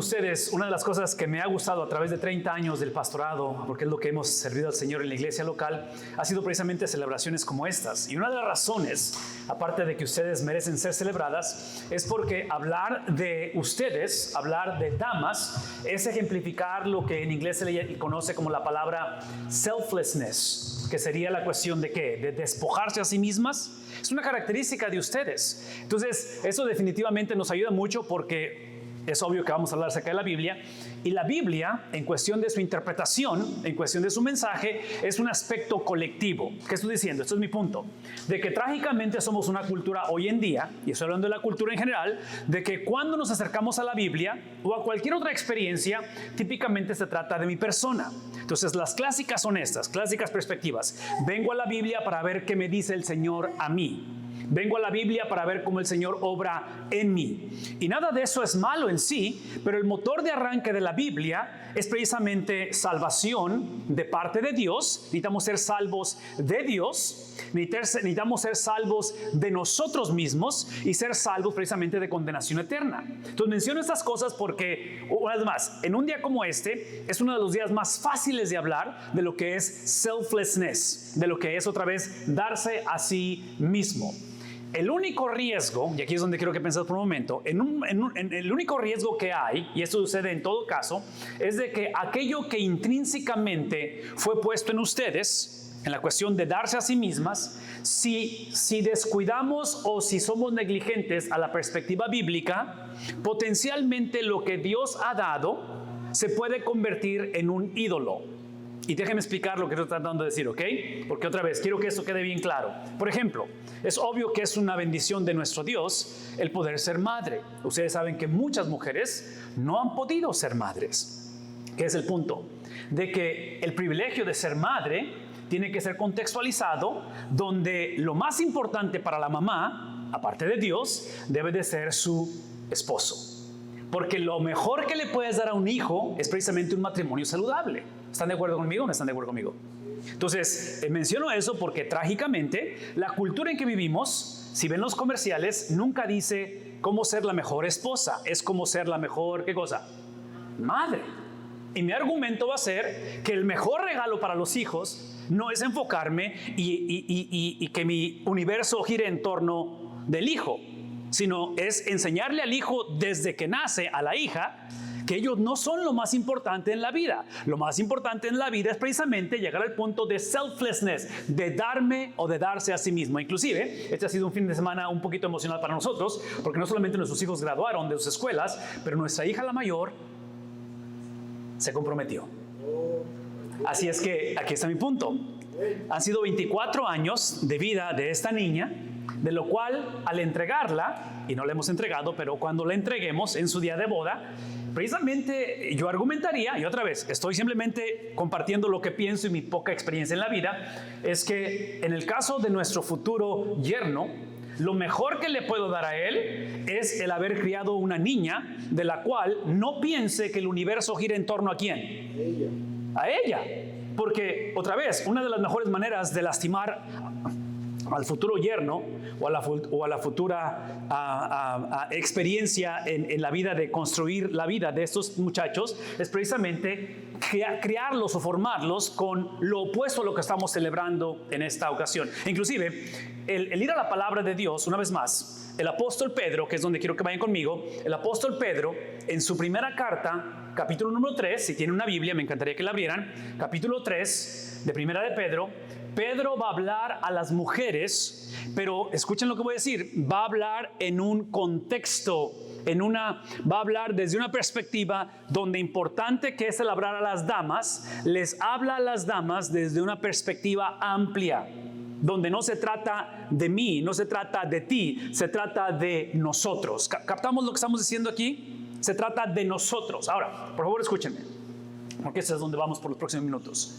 ustedes, una de las cosas que me ha gustado a través de 30 años del pastorado, porque es lo que hemos servido al Señor en la iglesia local, ha sido precisamente celebraciones como estas. Y una de las razones, aparte de que ustedes merecen ser celebradas, es porque hablar de ustedes, hablar de damas, es ejemplificar lo que en inglés se le conoce como la palabra selflessness, que sería la cuestión de ¿qué? De despojarse a sí mismas. Es una característica de ustedes. Entonces, eso definitivamente nos ayuda mucho porque es obvio que vamos a hablar acerca de la Biblia, y la Biblia, en cuestión de su interpretación, en cuestión de su mensaje, es un aspecto colectivo. ¿Qué estoy diciendo? Esto es mi punto. De que trágicamente somos una cultura hoy en día, y estoy hablando de la cultura en general, de que cuando nos acercamos a la Biblia o a cualquier otra experiencia, típicamente se trata de mi persona. Entonces, las clásicas son estas, clásicas perspectivas. Vengo a la Biblia para ver qué me dice el Señor a mí. Vengo a la Biblia para ver cómo el Señor obra en mí. Y nada de eso es malo en sí, pero el motor de arranque de la Biblia es precisamente salvación de parte de Dios. Necesitamos ser salvos de Dios, necesitamos ser salvos de nosotros mismos y ser salvos precisamente de condenación eterna. Entonces menciono estas cosas porque, una vez más, en un día como este, es uno de los días más fáciles de hablar de lo que es selflessness, de lo que es otra vez darse a sí mismo. El único riesgo, y aquí es donde quiero que penses por un momento, el único riesgo que hay, y esto sucede en todo caso, es de que aquello que intrínsecamente fue puesto en ustedes, en la cuestión de darse a sí mismas, si descuidamos o si somos negligentes a la perspectiva bíblica, potencialmente lo que Dios ha dado se puede convertir en un ídolo. Y déjenme explicar lo que estoy tratando de decir, ¿ok? Porque otra vez, quiero que esto quede bien claro. Por ejemplo, es obvio que es una bendición de nuestro Dios el poder ser madre. Ustedes saben que muchas mujeres no han podido ser madres. ¿Qué es el punto? De que el privilegio de ser madre tiene que ser contextualizado, donde lo más importante para la mamá, aparte de Dios, debe de ser su esposo. Porque lo mejor que le puedes dar a un hijo es precisamente un matrimonio saludable. ¿Están de acuerdo conmigo o no están de acuerdo conmigo? Entonces, menciono eso porque trágicamente la cultura en que vivimos, si ven los comerciales, nunca dice cómo ser la mejor esposa. Es cómo ser la mejor, ¿qué cosa? Madre. Y mi argumento va a ser que el mejor regalo para los hijos no es enfocarme y que mi universo gire en torno del hijo, sino es enseñarle al hijo desde que nace, a la hija, que ellos no son lo más importante en la vida. Lo más importante en la vida es precisamente llegar al punto de selflessness, de darme o de darse a sí mismo. Inclusive, este ha sido un fin de semana un poquito emocional para nosotros, porque no solamente nuestros hijos graduaron de sus escuelas, pero nuestra hija, la mayor, se comprometió. Así es que aquí está mi punto. Han sido 24 años de vida de esta niña, de lo cual al entregarla, y no la hemos entregado, pero cuando la entreguemos en su día de boda, precisamente yo argumentaría, y otra vez, estoy simplemente compartiendo lo que pienso y mi poca experiencia en la vida, es que en el caso de nuestro futuro yerno, lo mejor que le puedo dar a él es el haber criado una niña de la cual no piense que el universo gira en torno a ¿quién? A ella. Porque, otra vez, una de las mejores maneras de lastimar al futuro yerno o a la futura experiencia en la vida de construir la vida de estos muchachos es precisamente criarlos o formarlos con lo opuesto a lo que estamos celebrando en esta ocasión. Inclusive, el ir a la palabra de Dios, una vez más, el apóstol Pedro, que es donde quiero que vayan conmigo, el apóstol Pedro, en su primera carta, capítulo número 3, si tienen una Biblia, me encantaría que la abrieran, capítulo 3 de primera de Pedro, Pedro va a hablar a las mujeres, pero escuchen lo que voy a decir, va a hablar en un contexto, va a hablar desde una perspectiva donde importante que es el hablar a las damas, les habla a las damas desde una perspectiva amplia, donde no se trata de mí, no se trata de ti, se trata de nosotros. ¿Captamos lo que estamos diciendo aquí? Se trata de nosotros. Ahora, por favor, escúchenme, porque ese es donde vamos por los próximos minutos.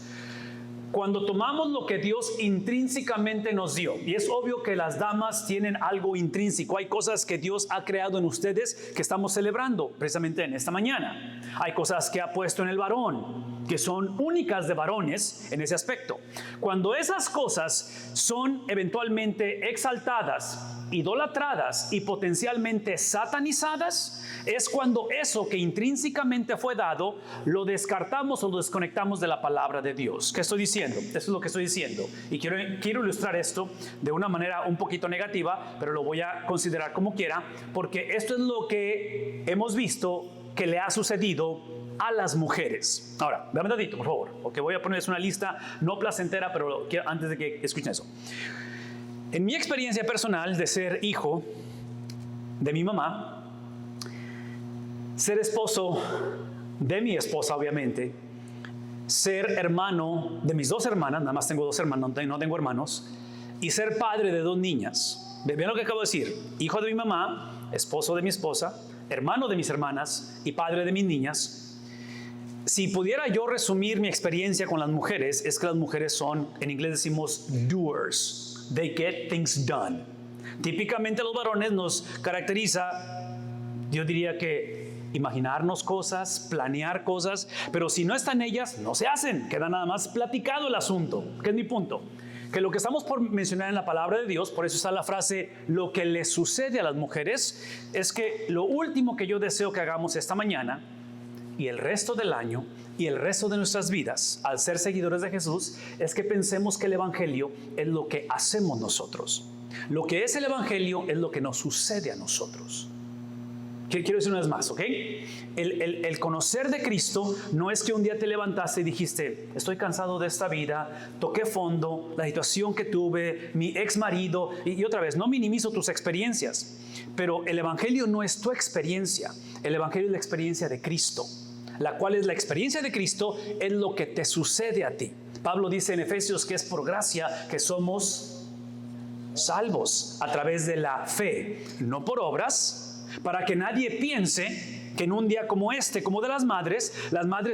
Cuando tomamos lo que Dios intrínsecamente nos dio, y es obvio que las damas tienen algo intrínseco, hay cosas que Dios ha creado en ustedes que estamos celebrando precisamente en esta mañana. Hay cosas que ha puesto en el varón, que son únicas de varones en ese aspecto. Cuando esas cosas son eventualmente exaltadas, idolatradas y potencialmente satanizadas, es cuando eso que intrínsecamente fue dado lo descartamos o lo desconectamos de la palabra de Dios. ¿Qué estoy diciendo? Eso es lo que estoy diciendo. Y quiero ilustrar esto de una manera un poquito negativa, pero lo voy a considerar como quiera, porque esto es lo que hemos visto que le ha sucedido a las mujeres. Ahora, dame un ratito, por favor, porque voy a ponerles una lista no placentera, pero quiero, antes de que escuchen eso. En mi experiencia personal de ser hijo de mi mamá, ser esposo de mi esposa, obviamente, ser hermano de mis dos hermanas, nada más tengo dos hermanos, no tengo hermanos, y ser padre de dos niñas. Vean lo que acabo de decir: hijo de mi mamá, esposo de mi esposa, hermano de mis hermanas y padre de mis niñas. Si pudiera yo resumir mi experiencia con las mujeres, es que las mujeres son, en inglés decimos doers. They get things done. Típicamente a los varones nos caracteriza, yo diría que imaginarnos cosas, planear cosas, pero si no están ellas, no se hacen. Queda nada más platicado el asunto, que es mi punto. Que lo que estamos por mencionar en la palabra de Dios, por eso está la frase, lo que le sucede a las mujeres, es que lo último que yo deseo que hagamos esta mañana y el resto del año y el resto de nuestras vidas, al ser seguidores de Jesús, es que pensemos que el Evangelio es lo que hacemos nosotros. Lo que es el Evangelio es lo que nos sucede a nosotros. Quiero decir una vez más, ¿ok? El conocer de Cristo no es que un día te levantaste y dijiste, estoy cansado de esta vida, toqué fondo, la situación que tuve, mi ex marido, y otra vez, no minimizo tus experiencias, pero el Evangelio no es tu experiencia, el Evangelio es la experiencia de Cristo, la cual es la experiencia de Cristo, es lo que te sucede a ti. Pablo dice en Efesios que es por gracia que somos salvos a través de la fe, no por obras, para que nadie piense que en un día como este, como de las madres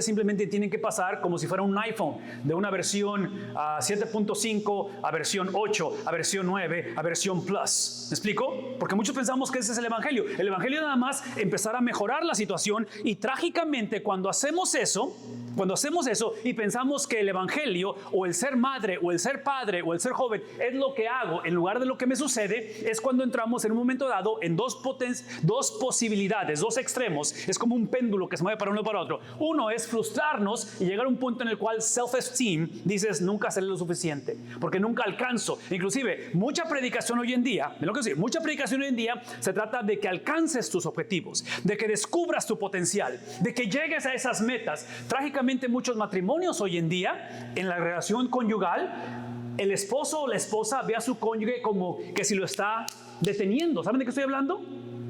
simplemente tienen que pasar como si fuera un iPhone, de una versión 7.5 a versión 8, a versión 9, a versión Plus. ¿Me explico? Porque muchos pensamos que ese es el Evangelio. El Evangelio nada más empezar a mejorar la situación, y trágicamente cuando hacemos eso y pensamos que el Evangelio o el ser madre o el ser padre o el ser joven es lo que hago en lugar de lo que me sucede, es cuando entramos en un momento dado en dos posibilidades, dos extremos. Es como un péndulo que se mueve para uno y para otro. Uno es frustrarnos y llegar a un punto en el cual self-esteem, dices, nunca seré lo suficiente, porque nunca alcanzo. Inclusive, mucha predicación hoy en día, mucha predicación hoy en día se trata de que alcances tus objetivos, de que descubras tu potencial, de que llegues a esas metas. Trágicamente, muchos matrimonios hoy en día, en la relación conyugal, el esposo o la esposa ve a su cónyuge como que si lo está deteniendo. ¿Saben de qué estoy hablando?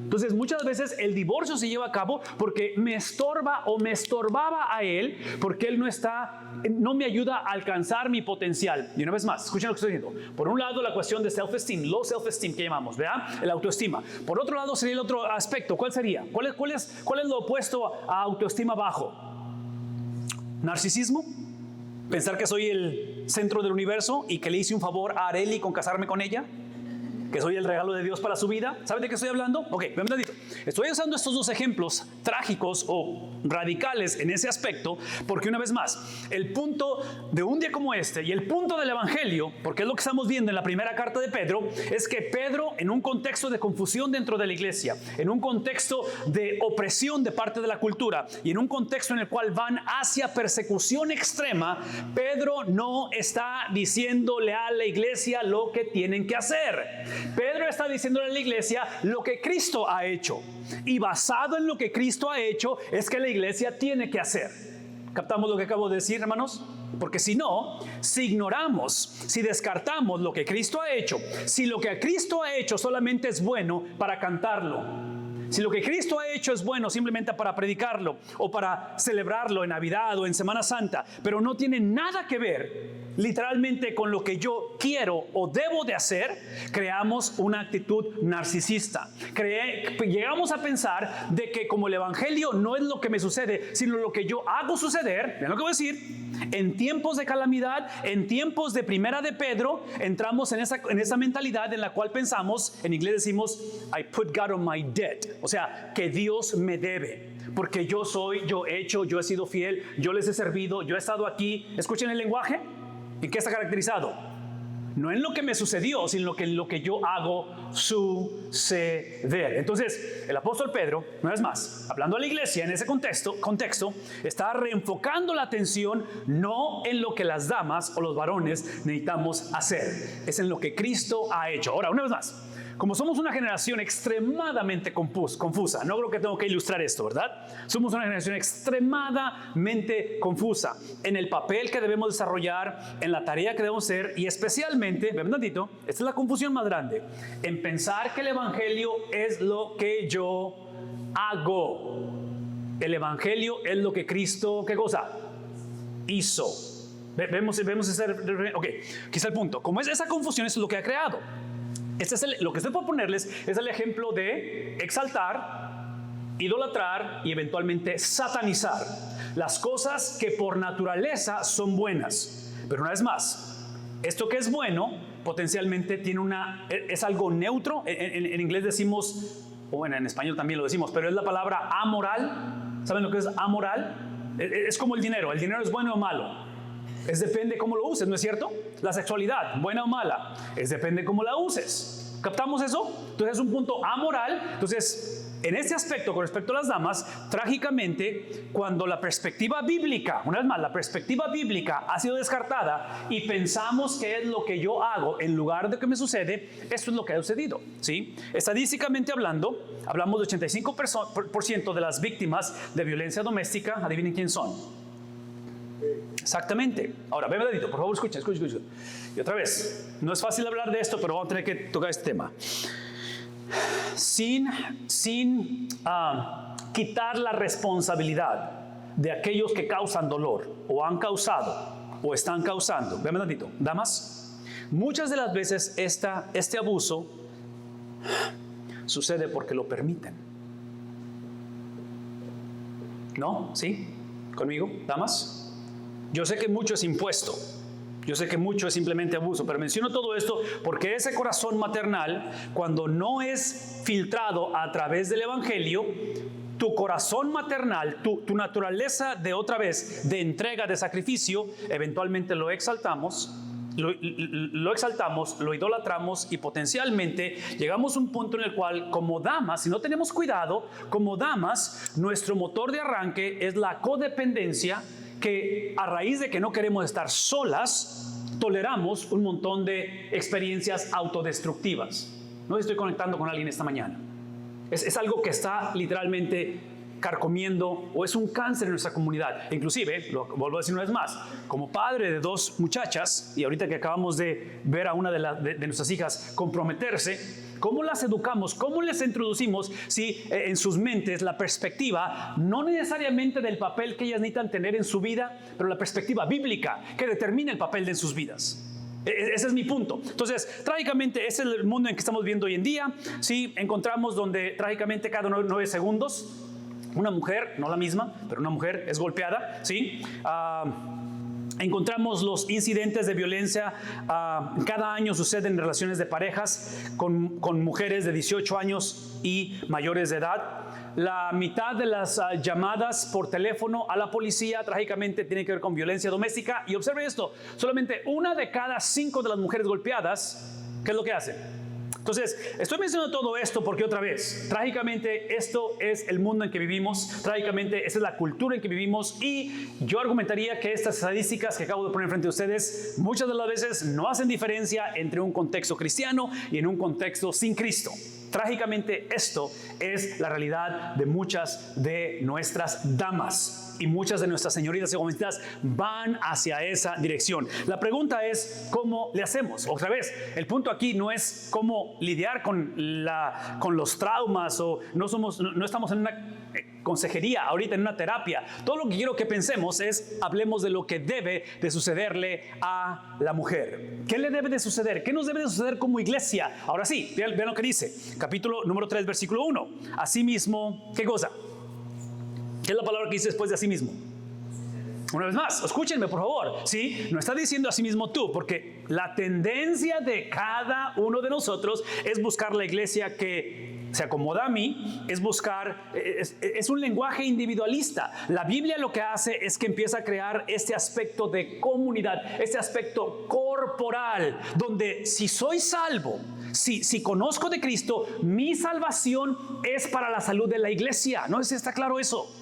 Entonces muchas veces el divorcio se lleva a cabo porque me estorba o me estorbaba a él, porque él no me ayuda a alcanzar mi potencial. Y una vez más, escuchen lo que estoy diciendo. Por un lado, la cuestión de self-esteem, low self-esteem que llamamos, ¿verdad? El autoestima. Por otro lado sería el otro aspecto. ¿Cuál sería? ¿Cuál es lo opuesto a autoestima bajo? ¿Narcisismo? ¿Pensar que soy el centro del universo y que le hice un favor a Areli con casarme con ella? ¿Que soy el regalo de Dios para su vida? ¿Saben de qué estoy hablando? Ok, vean tantito. Estoy usando estos dos ejemplos trágicos o radicales en ese aspecto, porque una vez más, el punto de un día como este y el punto del Evangelio, porque es lo que estamos viendo en la primera carta de Pedro, es que Pedro, en un contexto de confusión dentro de la iglesia, en un contexto de opresión de parte de la cultura y en un contexto en el cual van hacia persecución extrema, Pedro no está diciéndole a la iglesia lo que tienen que hacer. Pedro está diciéndole a la iglesia lo que Cristo ha hecho, y basado en lo que Cristo ha hecho es que la iglesia tiene que hacer. ¿Captamos lo que acabo de decir, hermanos? Porque si no, si ignoramos, si descartamos lo que Cristo ha hecho, si lo que Cristo ha hecho solamente es bueno para cantarlo, si lo que Cristo ha hecho es bueno simplemente para predicarlo o para celebrarlo en Navidad o en Semana Santa, pero no tiene nada que ver literalmente con lo que yo quiero o debo de hacer, creamos una actitud narcisista. Llegamos a pensar de que como el Evangelio no es lo que me sucede, sino lo que yo hago suceder. Vean lo que voy a decir. En tiempos de calamidad, en tiempos de primera de Pedro, entramos en esa mentalidad en la cual pensamos, en inglés decimos, I put God on my debt. O sea, que Dios me debe. Porque yo he sido fiel, yo les he servido, yo he estado aquí. Escuchen el lenguaje. ¿En qué está caracterizado? No en lo que me sucedió, sino en lo que yo hago suceder. Entonces, el apóstol Pedro, una vez más, hablando a la iglesia en ese contexto, está reenfocando la atención no en lo que las damas o los varones necesitamos hacer, es en lo que Cristo ha hecho. Ahora, una vez más, como somos una generación extremadamente confusa, no creo que tengo que ilustrar esto, ¿verdad? Somos una generación extremadamente confusa en el papel que debemos desarrollar, en la tarea que debemos hacer y especialmente, ven un tantito, esta es la confusión más grande, en pensar que el evangelio es lo que yo hago. El evangelio es lo que Cristo, ¿qué cosa? Hizo. Vemos ese, ok, aquí está el punto. Como es esa confusión, eso es lo que ha creado. Lo que estoy por ponerles es el ejemplo de exaltar, idolatrar y eventualmente satanizar las cosas que por naturaleza son buenas. Pero una vez más, esto que es bueno potencialmente es algo neutro. En inglés decimos, o bueno, en español también lo decimos, pero es la palabra amoral. ¿Saben lo que es amoral? Es como el dinero es bueno o malo. Depende cómo lo uses, ¿no es cierto? La sexualidad, buena o mala, depende cómo la uses. ¿Captamos eso? Entonces es un punto amoral. Entonces, en este aspecto, con respecto a las damas, trágicamente, cuando la perspectiva bíblica, una vez más, la perspectiva bíblica ha sido descartada y pensamos que es lo que yo hago en lugar de que me sucede, eso es lo que ha sucedido, ¿sí? Estadísticamente hablando, hablamos de 85% de las víctimas de violencia doméstica, adivinen quién son. Exactamente. Ahora, ven un ratito, por favor, escucha. Y otra vez, no es fácil hablar de esto, pero vamos a tener que tocar este tema. Sin quitar la responsabilidad de aquellos que causan dolor, o han causado, o están causando. Ven un ratito, damas. Muchas de las veces este abuso sucede porque lo permiten. ¿No? ¿Sí? ¿Conmigo, damas? Yo sé que mucho es impuesto, yo sé que mucho es simplemente abuso, pero menciono todo esto porque ese corazón maternal, cuando no es filtrado a través del evangelio, tu corazón maternal, tu naturaleza de otra vez, de entrega, de sacrificio, eventualmente lo exaltamos, lo idolatramos y potencialmente llegamos a un punto en el cual como damas, si no tenemos cuidado, como damas, nuestro motor de arranque es la codependencia, que a raíz de que no queremos estar solas, toleramos un montón de experiencias autodestructivas. No estoy conectando con alguien esta mañana. Es algo que está literalmente carcomiendo o es un cáncer en nuestra comunidad. Inclusive, lo vuelvo a decir una vez más, como padre de dos muchachas, y ahorita que acabamos de ver a una de nuestras hijas comprometerse, ¿cómo las educamos? ¿Cómo les introducimos si en sus mentes la perspectiva, no necesariamente del papel que ellas necesitan tener en su vida, pero la perspectiva bíblica que determina el papel de sus vidas? Ese es mi punto. Entonces, trágicamente, ese es el mundo en que estamos viviendo hoy en día. Sí, encontramos donde trágicamente cada 9 segundos una mujer, no la misma, pero una mujer es golpeada, ¿sí? Encontramos los incidentes de violencia, cada año suceden en relaciones de parejas con mujeres de 18 años y mayores de edad. La mitad de las llamadas por teléfono a la policía trágicamente tiene que ver con violencia doméstica. Y observe esto, solamente 1 de cada 5 de las mujeres golpeadas, ¿qué es lo que hacen? Entonces, estoy mencionando todo esto porque otra vez, trágicamente esto es el mundo en que vivimos, trágicamente esta es la cultura en que vivimos y yo argumentaría que estas estadísticas que acabo de poner frente a ustedes muchas de las veces no hacen diferencia entre un contexto cristiano y en un contexto sin Cristo. Trágicamente esto es la realidad de muchas de nuestras damas. Y muchas de nuestras señoritas y jovencitas van hacia esa dirección. La pregunta es, ¿cómo le hacemos? Otra vez, el punto aquí no es cómo lidiar con los traumas o no estamos en una consejería, ahorita en una terapia. Todo lo que quiero que pensemos es, hablemos de lo que debe de sucederle a la mujer. ¿Qué le debe de suceder? ¿Qué nos debe de suceder como iglesia? Ahora sí, vean lo que dice. Capítulo número 3, versículo 1. Asimismo, ¿qué cosa? ¿Qué es la palabra que dice después de así mismo? Una vez más, escúchenme por favor, ¿sí? No está diciendo a sí mismo tú, porque la tendencia de cada uno de nosotros es buscar la iglesia que se acomoda a mí, es buscar, es un lenguaje individualista. La Biblia lo que hace es que empieza a crear este aspecto de comunidad, este aspecto corporal, donde si soy salvo, si conozco de Cristo, mi salvación es para la salud de la iglesia. ¿No sé si está claro eso?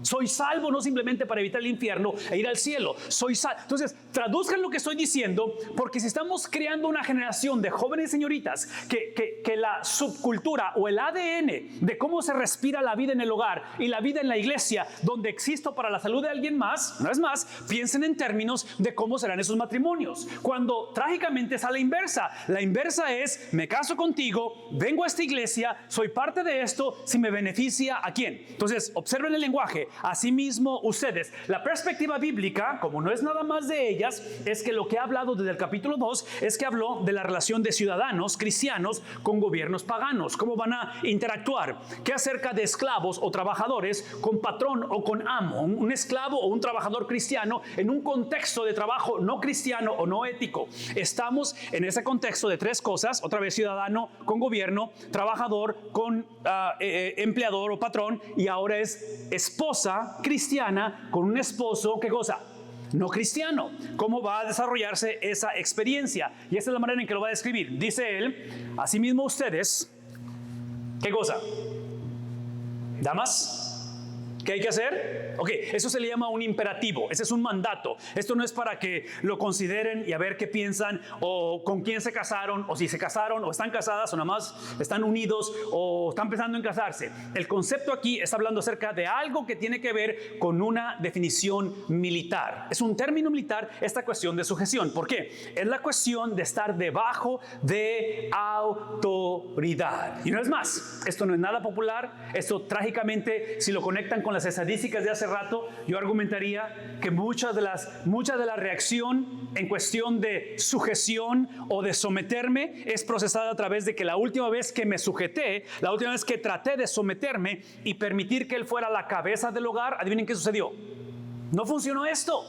Soy salvo no simplemente para evitar el infierno e ir al cielo. Soy salvo. Entonces, traduzcan lo que estoy diciendo, porque si estamos creando una generación de jóvenes señoritas que la subcultura o el ADN de cómo se respira la vida en el hogar y la vida en la iglesia, donde existo para la salud de alguien más, una vez más, piensen en términos de cómo serán esos matrimonios. Cuando trágicamente es a la inversa. La inversa es, me caso contigo, vengo a esta iglesia, soy parte de esto, si me beneficia, ¿a quién? Entonces, observen el lenguaje. Asimismo, ustedes, la perspectiva bíblica, como no es nada más de ellas, es que lo que ha hablado desde el capítulo 2 es que habló de la relación de ciudadanos cristianos con gobiernos paganos, cómo van a interactuar, qué acerca de esclavos o trabajadores con patrón o con amo, un esclavo o un trabajador cristiano en un contexto de trabajo no cristiano o no ético. Estamos en ese contexto de tres cosas, otra vez ciudadano con gobierno, trabajador con empleador o patrón, y ahora es esposa cristiana con un esposo, ¿qué cosa? No cristiano. ¿Cómo va a desarrollarse esa experiencia? Y esa es la manera en que lo va a describir. Dice él, asimismo ustedes, ¿qué cosa? ¿Damas? ¿Qué hay que hacer? Ok, eso se le llama un imperativo, ese es un mandato. Esto no es para que lo consideren y a ver qué piensan, o con quién se casaron, o si se casaron, o están casadas, o nada más están unidos, o están pensando en casarse. El concepto aquí está hablando acerca de algo que tiene que ver con una definición militar. Es un término militar esta cuestión de sujeción. ¿Por qué? Es la cuestión de estar debajo de autoridad. Y no es más, esto no es nada popular. Esto trágicamente, si lo conectan con las estadísticas de hace rato, yo argumentaría que mucha de la reacción en cuestión de sujeción o de someterme es procesada a través de que la última vez que me sujeté, la última vez que traté de someterme y permitir que él fuera la cabeza del hogar, adivinen qué sucedió. No funcionó esto.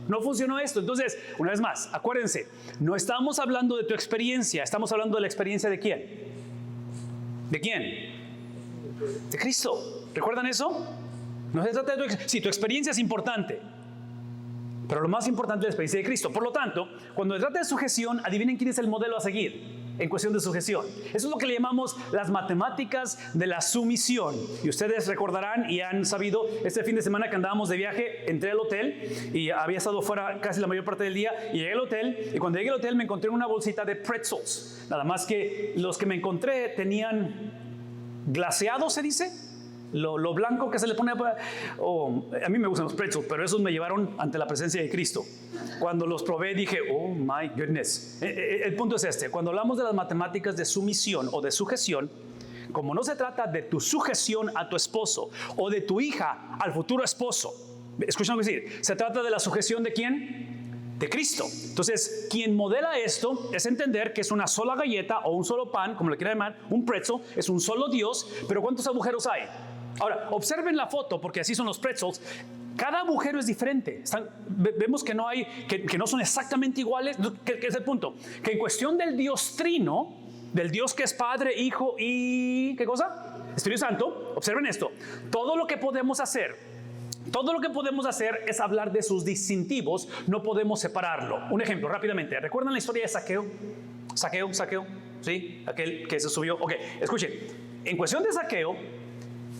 No funcionó esto. Entonces, una vez más, acuérdense, no estamos hablando de tu experiencia, estamos hablando de la experiencia de ¿quién? ¿De quién? De Cristo. ¿Recuerdan eso? No se trata de tu experiencia es importante, pero lo más importante es la experiencia de Cristo. Por lo tanto, cuando se trata de sujeción, adivinen quién es el modelo a seguir en cuestión de sujeción. Eso es lo que le llamamos las matemáticas de la sumisión. Y ustedes recordarán y han sabido, este fin de semana que andábamos de viaje, entré al hotel y había estado fuera casi la mayor parte del día, y llegué al hotel, y cuando llegué al hotel me encontré una bolsita de pretzels. Nada más que los que me encontré tenían glaseado, se dice. Lo blanco que se le pone a mí me gustan los pretzels, pero esos me llevaron ante la presencia de Cristo. Cuando los probé dije, oh my goodness. El punto es este: cuando hablamos de las matemáticas de sumisión o de sujeción, como no se trata de tu sujeción a tu esposo o de tu hija al futuro esposo, escuchen lo que decir, se trata de la sujeción de ¿quién? De Cristo. Entonces, quien modela esto es entender que es una sola galleta o un solo pan, como le quieran llamar, un pretzel, es un solo Dios, pero ¿cuántos agujeros hay? Ahora, observen la foto, porque así son los pretzels. Cada agujero es diferente. Vemos que no hay, que no son exactamente iguales. ¿Qué es el punto? Que en cuestión del Dios trino, del Dios que es Padre, Hijo y ¿qué cosa? Espíritu Santo. Observen esto. Todo lo que podemos hacer es hablar de sus distintivos. No podemos separarlo. Un ejemplo, rápidamente. ¿Recuerdan la historia de Zaqueo? Zaqueo, ¿sí? Aquel que se subió. Ok, escuchen. En cuestión de Zaqueo,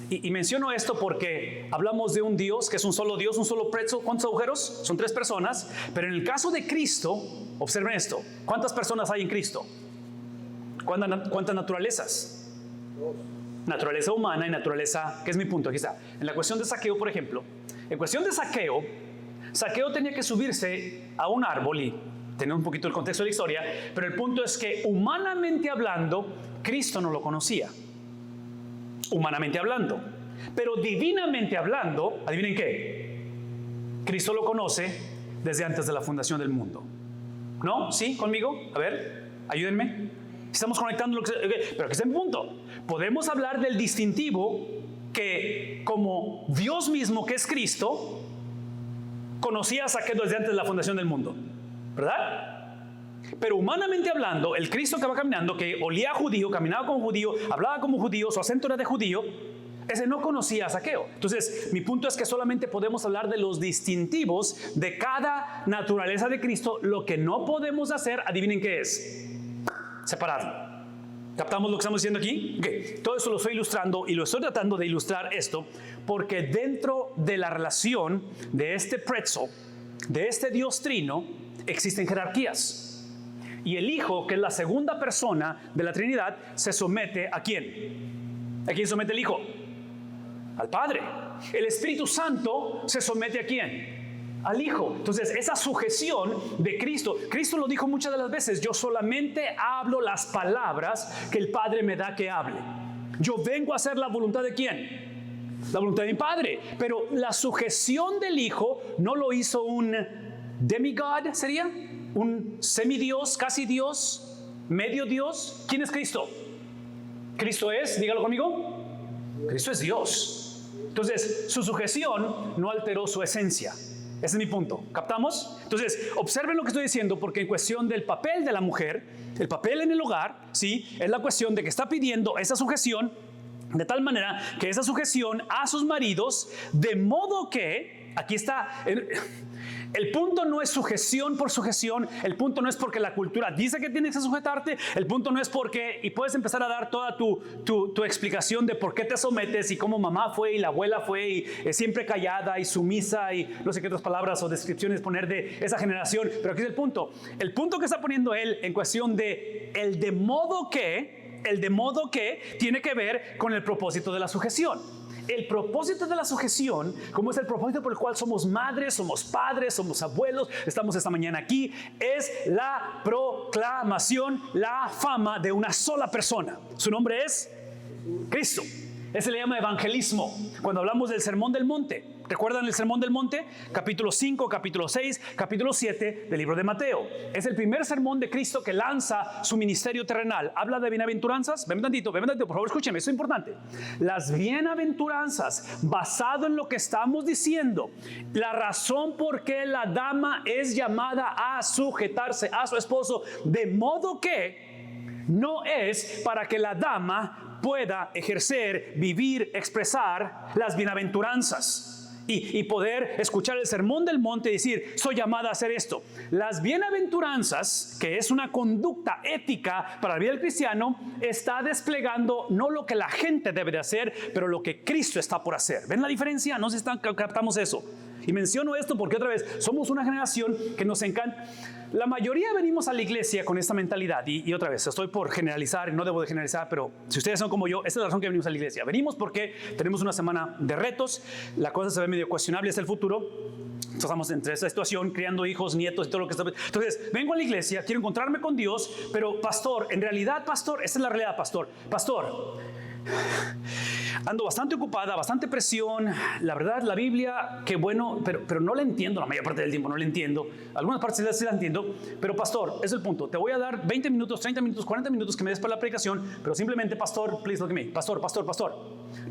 y menciono esto porque hablamos de un Dios que es un solo Dios, un solo pretzel. ¿Cuántos agujeros? Son 3 personas. Pero en el caso de Cristo, observen esto. ¿Cuántas personas hay en Cristo? ¿Cuántas naturalezas? 2. Naturaleza humana y naturaleza, ¿qué es mi punto? Aquí está. En la cuestión de Zaqueo, por ejemplo, en cuestión de Zaqueo tenía que subirse a un árbol y tener un poquito el contexto de la historia, pero el punto es que humanamente hablando, Cristo no lo conocía. Humanamente hablando. Pero divinamente hablando, ¿adivinen qué? Cristo lo conoce desde antes de la fundación del mundo. ¿No? ¿Sí? ¿Conmigo? A ver, ayúdenme. Estamos conectando pero aquí está el punto. Podemos hablar del distintivo que, como Dios mismo, que es Cristo, conocía a Zaqueo desde antes de la fundación del mundo, ¿verdad? Pero humanamente hablando, el Cristo que va caminando, que olía a judío, caminaba como judío, hablaba como judío, su acento era de judío, ese no conocía a Zaqueo. Entonces, mi punto es que solamente podemos hablar de los distintivos de cada naturaleza de Cristo. Lo que no podemos hacer, adivinen qué es: separarlo. ¿Captamos lo que estamos diciendo aquí? Okay. Todo eso lo estoy ilustrando y lo estoy tratando de ilustrar esto porque dentro de la relación de este pretzel, de este Dios trino, existen jerarquías. Y el Hijo, que es la segunda persona de la Trinidad, se somete ¿a quién? ¿A quién somete el Hijo? Al Padre. El Espíritu Santo se somete ¿a quién? Al Hijo. Entonces, esa sujeción de Cristo, Cristo lo dijo muchas de las veces: yo solamente hablo las palabras que el Padre me da que hable. Yo vengo a hacer la voluntad ¿de quién? La voluntad de mi Padre. Pero la sujeción del Hijo no lo hizo un demigod, ¿sería? Un semidios, casi Dios, medio Dios. ¿Quién es Cristo? Cristo es, dígalo conmigo, Cristo es Dios. Entonces, su sujeción no alteró su esencia. Ese es mi punto. ¿Captamos? Entonces, observen lo que estoy diciendo, porque en cuestión del papel de la mujer, el papel en el hogar, ¿sí? Es la cuestión de que está pidiendo esa sujeción, de tal manera que esa sujeción a sus maridos, de modo que, aquí está, el punto no es sujeción por sujeción, el punto no es porque la cultura dice que tienes que sujetarte, el punto no es porque, y puedes empezar a dar toda tu explicación de por qué te sometes y cómo mamá fue y la abuela fue y siempre callada y sumisa y no sé qué otras palabras o descripciones poner de esa generación, pero aquí es el punto que está poniendo él en cuestión de el de modo que tiene que ver con el propósito de la sujeción. El propósito de la sujeción, como es el propósito por el cual somos madres, somos padres, somos abuelos, estamos esta mañana aquí, es la proclamación, la fama de una sola persona. Su nombre es Cristo. Ese le llama evangelismo. Cuando hablamos del Sermón del Monte, ¿recuerdan el Sermón del Monte? Capítulo 5, capítulo 6, capítulo 7 del libro de Mateo. Es el primer sermón de Cristo que lanza su ministerio terrenal. Habla de bienaventuranzas. Ven tantito, por favor, escúchenme, esto es importante. Las bienaventuranzas, basado en lo que estamos diciendo, la razón por qué la dama es llamada a sujetarse a su esposo, de modo que no es para que la dama pueda ejercer, vivir, expresar las bienaventuranzas y poder escuchar el Sermón del Monte y decir: soy llamada a hacer esto. Las bienaventuranzas, que es una conducta ética para la vida del cristiano, está desplegando no lo que la gente debe de hacer, pero lo que Cristo está por hacer. ¿Ven la diferencia? No sé si captamos eso. Y menciono esto porque otra vez somos una generación que nos encanta. La mayoría venimos a la iglesia con esta mentalidad y otra vez estoy por generalizar, no debo de generalizar, pero si ustedes son como yo, esta es la razón que venimos a la iglesia. Venimos porque tenemos una semana de retos, la cosa se ve medio cuestionable, es el futuro. Estamos entre esta situación, criando hijos, nietos y todo lo que está. Entonces, vengo a la iglesia, quiero encontrarme con Dios, pero pastor, en realidad, pastor, esta es la realidad, pastor, ando bastante ocupada, bastante presión. La verdad, la Biblia, qué bueno, pero no la entiendo la mayor parte del tiempo, no la entiendo. Algunas partes sí la entiendo, pero pastor, es el punto. Te voy a dar 20 minutos, 30 minutos, 40 minutos que me des para la predicación, pero simplemente, pastor, please look at me. Pastor,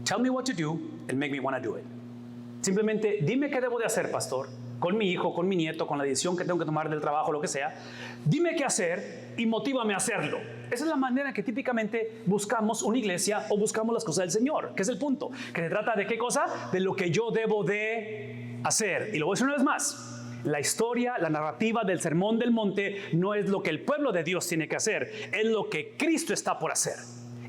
tell me what to do and make me want to do it. Simplemente dime qué debo de hacer, pastor, con mi hijo, con mi nieto, con la decisión que tengo que tomar del trabajo, lo que sea. Dime qué hacer y motívame a hacerlo. Esa es la manera que típicamente buscamos una iglesia o buscamos las cosas del Señor, que es el punto. Que se trata de qué cosa? De lo que yo debo de hacer. Y lo voy a decir una vez más. La historia, la narrativa del Sermón del Monte no es lo que el pueblo de Dios tiene que hacer, es lo que Cristo está por hacer.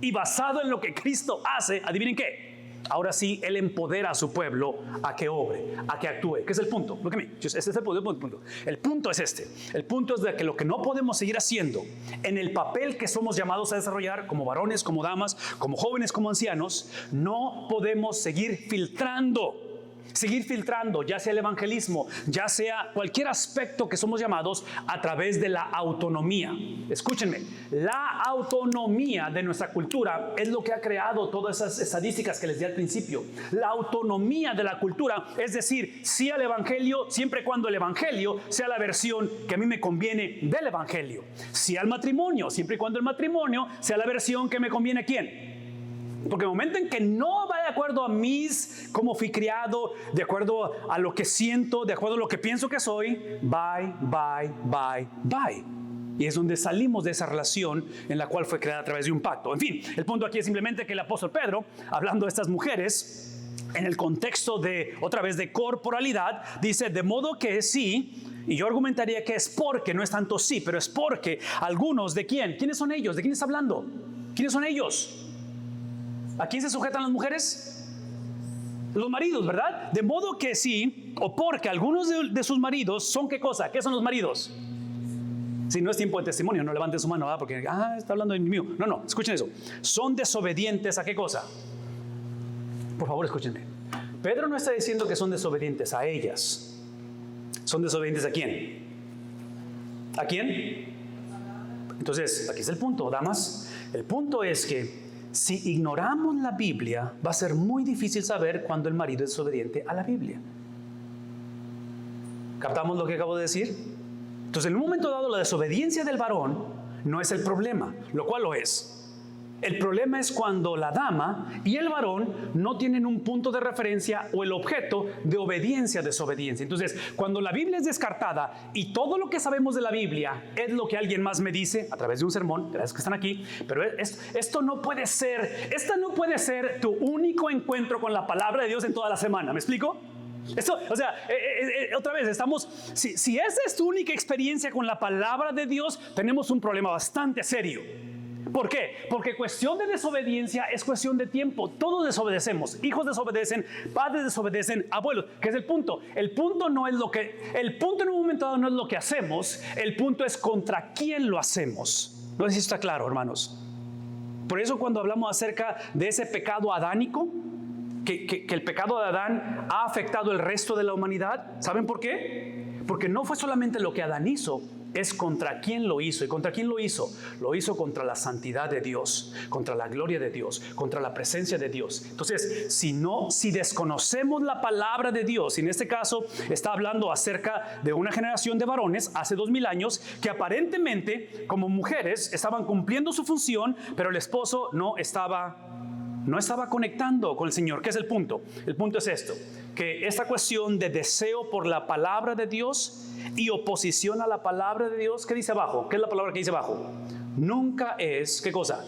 Y basado en lo que Cristo hace, adivinen qué. Ahora sí, Él empodera a su pueblo a que obre, a que actúe. ¿Qué es el punto? Look at me. Este es el punto. El punto es este. El punto es de que lo que no podemos seguir haciendo en el papel que somos llamados a desarrollar como varones, como damas, como jóvenes, como ancianos, no podemos seguir filtrando, ya sea el evangelismo, ya sea cualquier aspecto que somos llamados a través de la autonomía. Escúchenme, la autonomía de nuestra cultura es lo que ha creado todas esas estadísticas que les di al principio. La autonomía de la cultura, es decir, sí al evangelio, siempre y cuando el evangelio sea la versión que a mí me conviene del evangelio. Sí al matrimonio, siempre y cuando el matrimonio sea la versión que me conviene a quién. Porque el momento en que no vaya acuerdo a cómo fui criado, de acuerdo a lo que siento, de acuerdo a lo que pienso que soy, bye, bye, bye, bye. Y es donde salimos de esa relación en la cual fue creada a través de un pacto. En fin, el punto aquí es simplemente que el apóstol Pedro, hablando de estas mujeres, en el contexto de, otra vez, de corporalidad, dice, de modo que sí, y yo argumentaría que es porque, no es tanto sí, pero es porque algunos, ¿de quién? ¿Quiénes son ellos? ¿De quién está hablando? ¿Quiénes son ellos? ¿A quién se sujetan las mujeres? Los maridos, ¿verdad? De modo que sí, o porque algunos de sus maridos son, ¿qué cosa? ¿Qué son los maridos? Si no es tiempo de testimonio, no levanten su mano, ¿verdad? Porque, está hablando de mí mío. No, escuchen eso. Son desobedientes, ¿a qué cosa? Por favor, escúchenme. Pedro no está diciendo que son desobedientes a ellas. ¿Son desobedientes a quién? ¿A quién? Entonces, aquí es el punto, damas. El punto es que si ignoramos la Biblia, va a ser muy difícil saber cuándo el marido es desobediente a la Biblia. ¿Captamos lo que acabo de decir? Entonces, en un momento dado, la desobediencia del varón no es el problema, lo cual lo es. El problema es cuando la dama y el varón no tienen un punto de referencia o el objeto de obediencia, desobediencia. Entonces, cuando la Biblia es descartada y todo lo que sabemos de la Biblia es lo que alguien más me dice a través de un sermón, gracias que están aquí, pero esto no puede ser, esta no puede ser tu único encuentro con la palabra de Dios en toda la semana. ¿Me explico? Esto, o sea, otra vez, si esa es tu única experiencia con la palabra de Dios, tenemos un problema bastante serio. ¿Por qué? Porque cuestión de desobediencia es cuestión de tiempo. Todos desobedecemos, hijos desobedecen, padres desobedecen, abuelos. ¿Qué es el punto? El punto no es el punto en un momento dado no es lo que hacemos, el punto es contra quién lo hacemos. No sé si está claro, hermanos. Por eso cuando hablamos acerca de ese pecado adánico, que el pecado de Adán ha afectado el resto de la humanidad. ¿Saben por qué? Porque no fue solamente lo que Adán hizo, es contra quién lo hizo. ¿Y contra quién lo hizo? Lo hizo contra la santidad de Dios, contra la gloria de Dios, contra la presencia de Dios. Entonces, si desconocemos la palabra de Dios, y en este caso está hablando acerca de una generación de varones hace 2000 años que aparentemente como mujeres estaban cumpliendo su función, pero el esposo no estaba conectando con el Señor. ¿Qué es el punto? El punto es esto, que esta cuestión de deseo por la palabra de Dios y oposición a la palabra de Dios, ¿qué dice abajo? ¿Qué es la palabra que dice abajo? Nunca es, ¿qué cosa?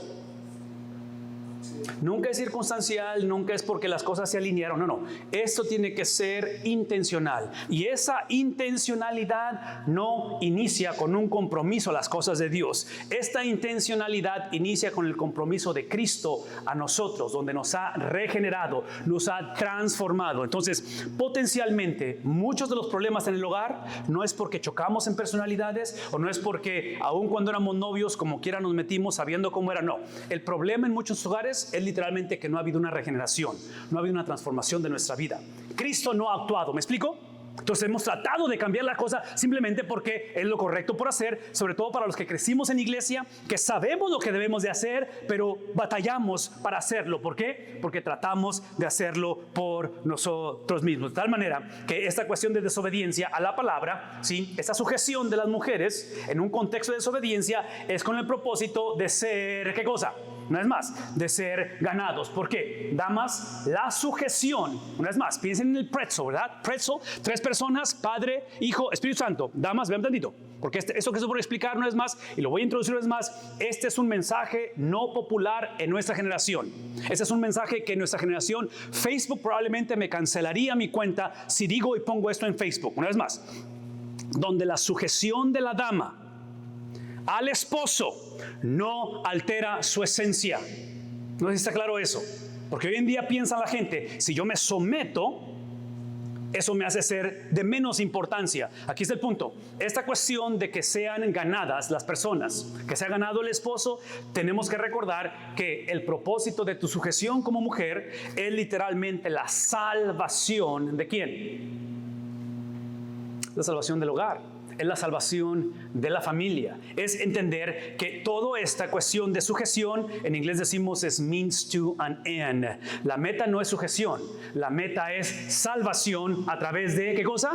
Nunca es circunstancial, nunca es porque las cosas se alinearon, no. Esto tiene que ser intencional. Y esa intencionalidad no inicia con un compromiso a las cosas de Dios. Esta intencionalidad inicia con el compromiso de Cristo a nosotros, donde nos ha regenerado, nos ha transformado. Entonces, potencialmente, muchos de los problemas en el hogar no es porque chocamos en personalidades o no es porque aun cuando éramos novios, como quiera nos metimos sabiendo cómo era, no. El problema en muchos hogares es literalmente que no ha habido una regeneración, no ha habido una transformación de nuestra vida. Cristo no ha actuado, ¿me explico? Entonces hemos tratado de cambiar la cosa simplemente porque es lo correcto por hacer, sobre todo para los que crecimos en iglesia, que sabemos lo que debemos de hacer, pero batallamos para hacerlo. ¿Por qué? Porque tratamos de hacerlo por nosotros mismos. De tal manera que esta cuestión de desobediencia a la palabra, ¿sí? Esta sujeción de las mujeres en un contexto de desobediencia es con el propósito de ser, ¿qué cosa? Una vez más, de ser ganados. ¿Por qué? Damas, la sujeción. Una vez más, piensen en el pretzel, ¿verdad? Pretzel, 3 personas, Padre, Hijo, Espíritu Santo. Damas, vean tantito. Porque esto que se puede explicar una vez más, y lo voy a introducir una vez más, este es un mensaje no popular en nuestra generación. Este es un mensaje que en nuestra generación, Facebook probablemente me cancelaría mi cuenta si digo y pongo esto en Facebook. Una vez más, donde la sujeción de la dama al esposo no altera su esencia. No sé si está claro eso, porque hoy en día piensa la gente, si yo me someto, eso me hace ser de menos importancia. Aquí está el punto. Esta cuestión de que sean ganadas las personas, que se ha ganado el esposo, tenemos que recordar que el propósito de tu sujeción como mujer es literalmente la salvación ¿de quién? La salvación del hogar. Es la salvación de la familia. Es entender que toda esta cuestión de sujeción, en inglés decimos es means to an end. La meta no es sujeción, la meta es salvación a través de ¿qué cosa?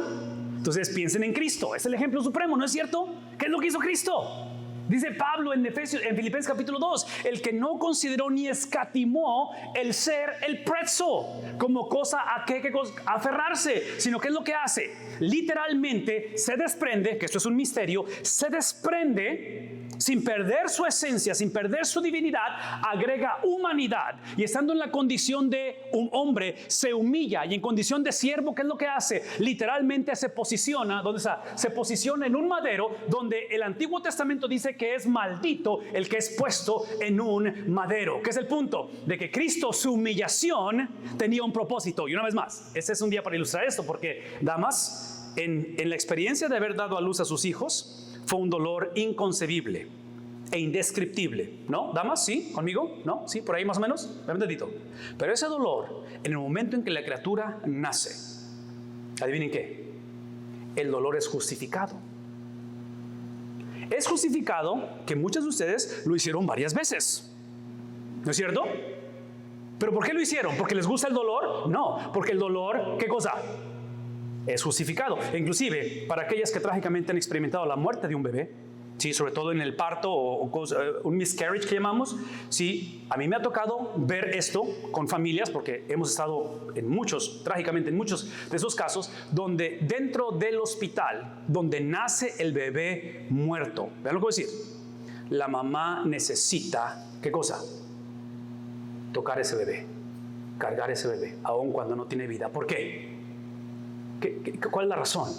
Entonces piensen en Cristo, es el ejemplo supremo, ¿no es cierto? ¿Qué es lo que hizo Cristo? Dice Pablo en Filipenses capítulo 2, el que no consideró ni escatimó el ser el prezzo como cosa a que aferrarse, sino que es lo que hace. Literalmente se desprende, que esto es un misterio, se desprende sin perder su esencia, sin perder su divinidad, agrega humanidad y estando en la condición de un hombre se humilla y en condición de siervo, ¿qué es lo que hace? Literalmente se posiciona, ¿dónde está? Se posiciona en un madero donde el Antiguo Testamento dice que es maldito el que es puesto en un madero. ¿Qué es el punto? De que Cristo, su humillación tenía un propósito. Y una vez más, este es un día para ilustrar esto porque, damas, en la experiencia de haber dado a luz a sus hijos, fue un dolor inconcebible e indescriptible, ¿no? Damas, ¿sí? ¿Conmigo? ¿No? ¿Sí? ¿Por ahí más o menos? Dame un dedito. Pero ese dolor, en el momento en que la criatura nace, ¿adivinen qué? El dolor es justificado. Es justificado que muchos de ustedes lo hicieron varias veces, ¿no es cierto? ¿Pero por qué lo hicieron? ¿Porque les gusta el dolor? No, porque el dolor, ¿qué cosa? Es justificado. E inclusive, para aquellas que trágicamente han experimentado la muerte de un bebé, sí, sobre todo en el parto o un miscarriage que llamamos, sí, a mí me ha tocado ver esto con familias, porque hemos estado en muchos, trágicamente en muchos de esos casos, donde dentro del hospital, donde nace el bebé muerto, vean lo que voy a decir, la mamá necesita, ¿qué cosa? Tocar ese bebé, cargar ese bebé, aun cuando no tiene vida. ¿Por qué? ¿Cuál es la razón?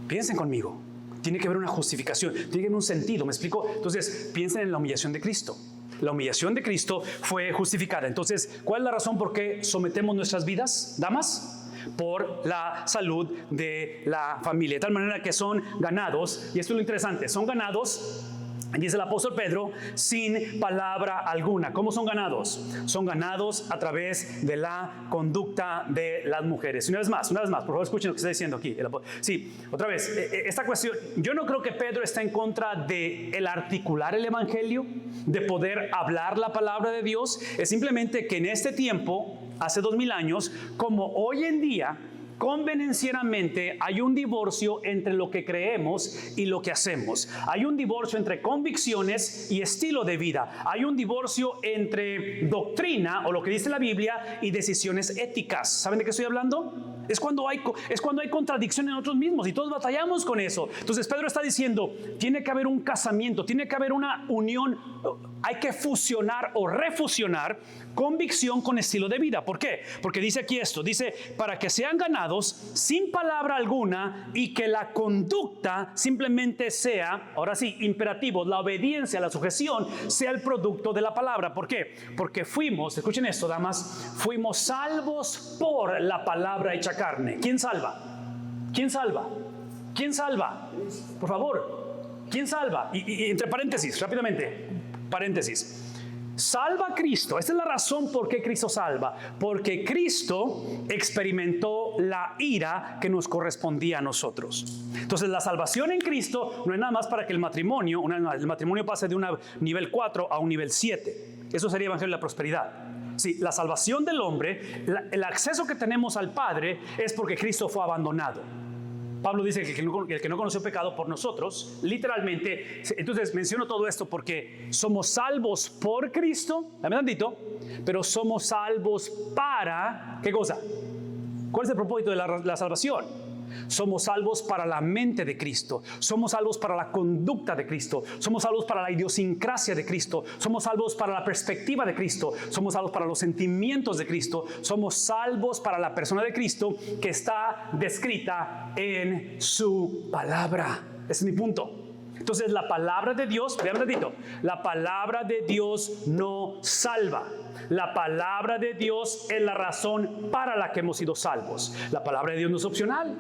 Piensen conmigo. Tiene que haber una justificación, tiene que haber un sentido, ¿me explico? Entonces, piensen en la humillación de Cristo. La humillación de Cristo fue justificada. Entonces, ¿cuál es la razón por qué sometemos nuestras vidas, damas? Por la salud de la familia. De tal manera que son ganados, y esto es lo interesante, son ganados, dice el apóstol Pedro, sin palabra alguna. ¿Cómo son ganados? Son ganados a través de la conducta de las mujeres. Una vez más, por favor escuchen lo que está diciendo aquí. Sí, otra vez, esta cuestión, yo no creo que Pedro está en contra de el articular el evangelio, de poder hablar la palabra de Dios. Es simplemente que en este tiempo, hace 2000 años, como hoy en día, convenencieramente hay un divorcio entre lo que creemos y lo que hacemos. Hay un divorcio entre convicciones y estilo de vida. Hay un divorcio entre doctrina o lo que dice la Biblia y decisiones éticas. ¿Saben de qué estoy hablando? Es cuando hay contradicción en nosotros mismos y todos batallamos con eso. Entonces Pedro está diciendo, tiene que haber un casamiento, tiene que haber una unión, hay que fusionar o refusionar convicción con estilo de vida. ¿Por qué? Porque dice aquí esto, dice, para que sean ganados sin palabra alguna y que la conducta simplemente sea, ahora sí, imperativo, la obediencia, la sujeción, sea el producto de la palabra. ¿Por qué? Porque fuimos, escuchen esto, damas, fuimos salvos por la palabra hecha carne. ¿Quién salva? ¿Quién salva? ¿Quién salva? Por favor, ¿quién salva? Y entre paréntesis, rápidamente, paréntesis. Salva a Cristo. Esta es la razón por qué Cristo salva. Porque Cristo experimentó la ira que nos correspondía a nosotros. Entonces la salvación en Cristo no es nada más para que el matrimonio pase de un nivel 4 a un nivel 7. Eso sería evangelio de la prosperidad. Sí, la salvación del hombre, el acceso que tenemos al Padre es porque Cristo fue abandonado. Pablo dice que el que no conoció pecado por nosotros, literalmente. Entonces menciono todo esto porque somos salvos por Cristo, dame tantito, pero somos salvos para, ¿qué cosa? ¿Cuál es el propósito de la salvación? Somos salvos para la mente de Cristo, somos salvos para la conducta de Cristo, somos salvos para la idiosincrasia de Cristo, somos salvos para la perspectiva de Cristo, somos salvos para los sentimientos de Cristo, somos salvos para la persona de Cristo que está descrita en su palabra. Ese es mi punto. Entonces la palabra de Dios, vean un ratito, la palabra de Dios no salva. La palabra de Dios es la razón para la que hemos sido salvos. La palabra de Dios no es opcional.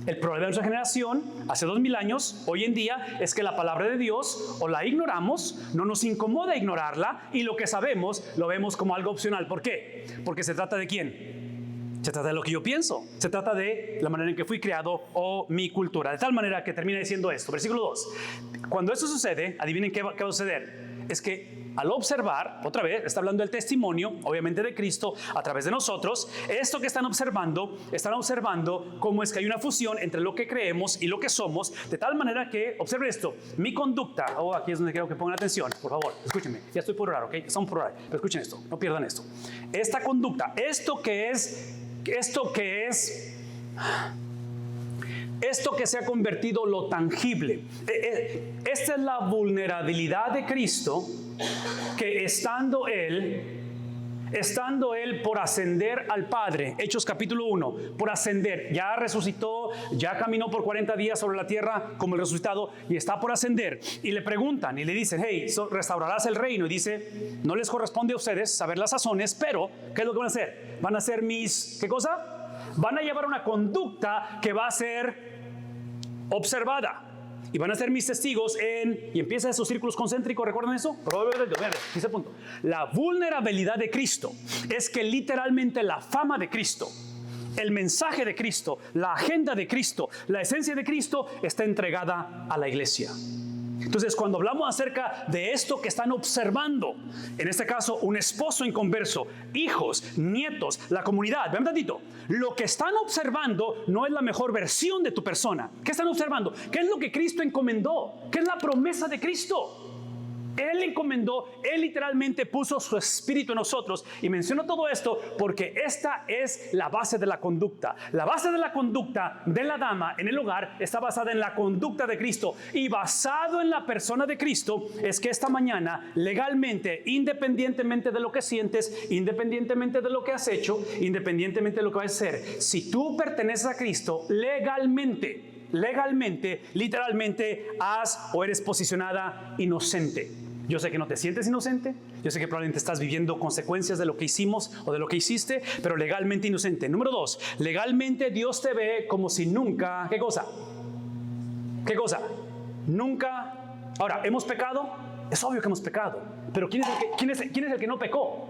El problema de nuestra generación, hace 2000 años, hoy en día, es que la palabra de Dios o la ignoramos, no nos incomoda ignorarla y lo que sabemos lo vemos como algo opcional. ¿Por qué? Porque se trata de ¿quién? Se trata de lo que yo pienso, se trata de la manera en que fui criado o mi cultura. De tal manera que termina diciendo esto, versículo 2. Cuando eso sucede, adivinen qué va a suceder. Es que al observar, otra vez, está hablando del testimonio, obviamente de Cristo, a través de nosotros, esto que están observando cómo es que hay una fusión entre lo que creemos y lo que somos, de tal manera que, observen esto, mi conducta, aquí es donde quiero que pongan atención, por favor, escúchenme, ya estoy por orar, ¿ok? Estamos por orar, pero escuchen esto, no pierdan esto. Esta conducta, esto que se ha convertido lo tangible. Esta es la vulnerabilidad de Cristo, que estando Él por ascender al Padre, Hechos capítulo 1, por ascender, ya resucitó, ya caminó por 40 días sobre la tierra como el resucitado y está por ascender. Y le preguntan y le dicen, hey, restaurarás el reino. Y dice, no les corresponde a ustedes saber las sazones, pero ¿qué es lo que van a hacer? Van a ser ¿qué cosa? Van a llevar una conducta que va a ser observada. Y van a ser mis testigos y empieza esos círculos concéntricos, ¿recuerdan eso? Dice punto. La vulnerabilidad de Cristo es que literalmente la fama de Cristo, el mensaje de Cristo, la agenda de Cristo, la esencia de Cristo está entregada a la iglesia. Entonces, cuando hablamos acerca de esto que están observando, en este caso, un esposo inconverso, hijos, nietos, la comunidad, vean tantito, lo que están observando no es la mejor versión de tu persona. ¿Qué están observando? ¿Qué es lo que Cristo encomendó? ¿Qué es la promesa de Cristo? Él encomendó, Él literalmente puso su espíritu en nosotros. Y menciono todo esto porque esta es la base de la conducta. La base de la conducta de la dama en el hogar está basada en la conducta de Cristo. Y basado en la persona de Cristo es que esta mañana, legalmente, independientemente de lo que sientes, independientemente de lo que has hecho, independientemente de lo que vas a hacer, si tú perteneces a Cristo, legalmente, literalmente, eres posicionada inocente. Yo sé que no te sientes inocente, yo sé que probablemente estás viviendo consecuencias de lo que hicimos o de lo que hiciste, pero legalmente inocente. Número 2, legalmente Dios te ve como si nunca, ¿qué cosa? Nunca. Ahora, ¿hemos pecado? Es obvio que hemos pecado, pero ¿quién es el que no pecó?